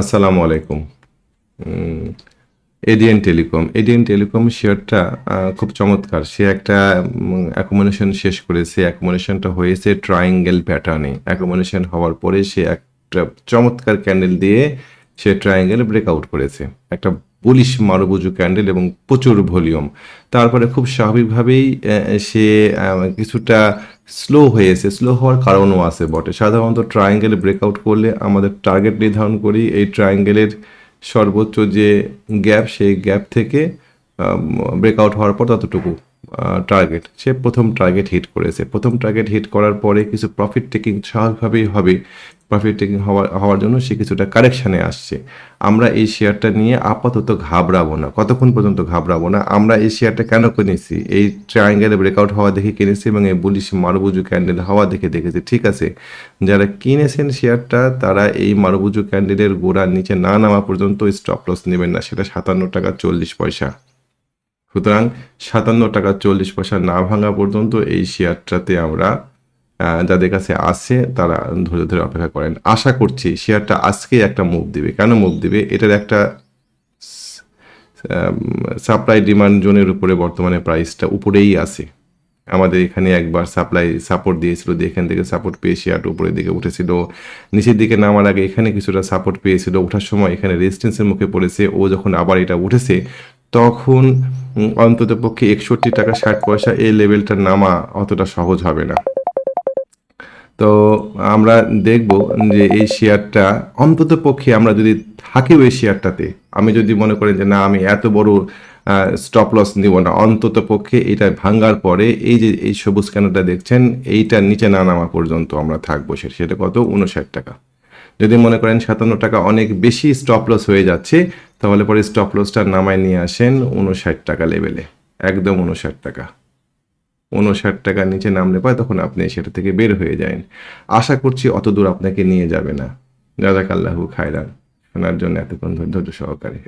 আসসালামু আলাইকুম। ADN telecom শেয়ারটা খুব চমৎকার। সে একটা অ্যাকুমুলেশন শেষ করেছে। অ্যাকুমুলেশনটা হয়েছে ট্রায়াঙ্গেল প্যাটার্নে। অ্যাকুমুলেশন হওয়ার পরে সে একটা চমৎকার ক্যান্ডেল দিয়ে সে ট্রায়াঙ্গেল ব্রেকআউট করেছে। একটা বুলিশ মারুবুজু ক্যান্ডেল এবং প্রচুর ভলিউম। তারপরে খুব স্বাভাবিকভাবেই সে কিছুটা স্লো হয়েছে। স্লো হওয়ার কারণও আছে বটে। সাধারণত ট্রায়াঙ্গেল ব্রেকআউট করলে আমাদের টার্গেট নির্ধারণ করি এই ট্রায়াঙ্গেলের সর্বোচ্চ যে গ্যাপ সেই গ্যাপ থেকে ব্রেকআউট হওয়ার পর ততটুকু টার্গেট সে প্রথম টার্গেট হিট করেছে। প্রথম টার্গেট হিট করার পরে কিছু প্রফিট টেকিং স্বাভাবিকভাবেই হবে। প্রফিট টেকিং হওয়ার জন্য সে কিছুটা কারেকশানে আসছে। আমরা এই শেয়ারটা নিয়ে আপাতত ঘাবড়াবো না। কতক্ষণ পর্যন্ত ঘাবড়াবো না? আমরা এই শেয়ারটা কেন কিনেছি? এই ট্রায়াঙ্গেলে ব্রেকআউট হওয়া দেখে কিনেছি এবং এই বুলিশ মারুবুজু ক্যান্ডেল হওয়া দেখে দেখেছি। ঠিক আছে, যারা কিনেছেন শেয়ারটা তারা এই মারুবুজু ক্যান্ডেলের গোড়ার নিচে না নামা পর্যন্ত স্টপ লস নেবেন না। সেটা 57 টাকা 40 পয়সা। সুতরাং 57 টাকা 40 পয়সা না ভাঙা পর্যন্ত এই শেয়ারটাতে আমরা যাদের কাছে আছে তারা ধরে ধরে অপেক্ষা করেন। আশা করছি শেয়ারটা আজকেই একটা মুভ দিবে। কেন মুভ দিবে? এটার একটা সাপ্লাই ডিমান্ড জোনের উপরে বর্তমানে প্রাইসটা উপরেই আছে। আমাদের এখানে একবার সাপ্লাই সাপোর্ট দিয়েছিল, দিয়ে এখান থেকে সাপোর্ট পেয়ে শেয়ারটা উপরের দিকে উঠেছিল। নিচের দিকে নামার আগে এখানে কিছুটা সাপোর্ট পেয়েছিল, ওঠার সময় এখানে রেজিস্ট্যান্সের মুখে পড়েছে। ও যখন আবার এটা উঠেছে তখন অন্তত পক্ষে 61 টাকা 60 পয়সা এই লেভেলটা নামা অতটা সহজ হবে না। তো আমরা দেখব যে এই শেয়ারটা অন্তত পক্ষে আমরা যদি থাকিও এই শেয়ারটাতে, আমি যদি মনে করেন যে না আমি এত বড় স্টপ লস নিব না, অন্তত পক্ষে এটা ভাঙার পরে এই যে এই সবুজ ক্যানোটা দেখছেন এইটার নিচে না নামা পর্যন্ত আমরা থাকবো। সেটা কত? 59 টাকা। যদি মনে করেন 57 টাকা অনেক বেশি স্টপ লস হয়ে যাচ্ছে, তাহলে পরে স্টপ লসটা নামায় নিয়ে আসেন 59 টাকা লেভেলে, একদম 59 টাকা। 59 টাকার নিচে নামলে পরে তখন আপনি সেটা থেকে বের হয়ে যান। আশা করছি অত দূর আপনাকে নিয়ে যাবে না। জাযাকাল্লাহু খায়রান। শোনার জন্য এতক্ষণ ধৈর্য সহকারে।